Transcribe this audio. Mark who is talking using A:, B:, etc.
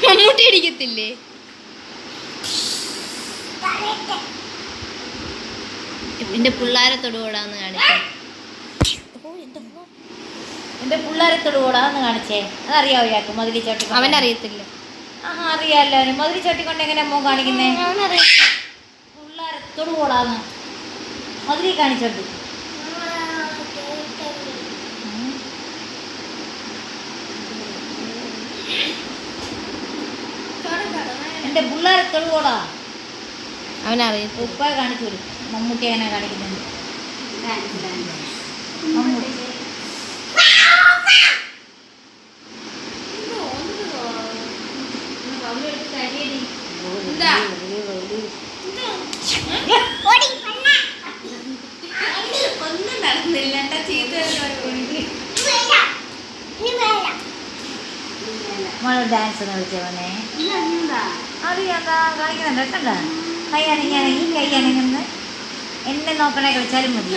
A: മമ്മൂട്ടി അടിക്കത്തില്ലേ? എന്റെ പിള്ളേരെ തൊടുകൂടാന്ന് കാണിച്ചേ.
B: എന്റെ പിള്ളേരെ തൊടുകൂടാന്ന് കാണിച്ചേ. അതറിയാവോ ഇയാൾക്ക് മതിലി ചവിട്ടി?
A: അവനറിയത്തില്ല.
B: അറിയാമല്ലോ. മതിലി ചവിട്ടിക്കൊണ്ട് എങ്ങനെ അമ്മ കാണിക്കുന്നേ? പിള്ളേരെ തൊടുകൂടാന്ന് മതിലി കാണിച്ചോട്ട്. എന്റെ പിള്ളേരെ തൊടുകൂടാ.
A: അവനറിയത്തില്ല.
B: ഉപ്പ കാണിച്ചു കൊടുക്കും. മമ്മൂട്ടി എങ്ങനെ കാണിക്കുന്നുണ്ട്? മമ്മൂട്ടി
A: ഒന്നും നടന്നില്ല.
B: ഡാൻസ് കളിച്ചവനെ അറിയാതാ കാണിക്കുന്നുണ്ട്. കണ്ട കൈ അനങ്ങി കൈ അനങ്ങുന്ന എന്നെ നോക്കണേ കളിച്ചാലും മതി.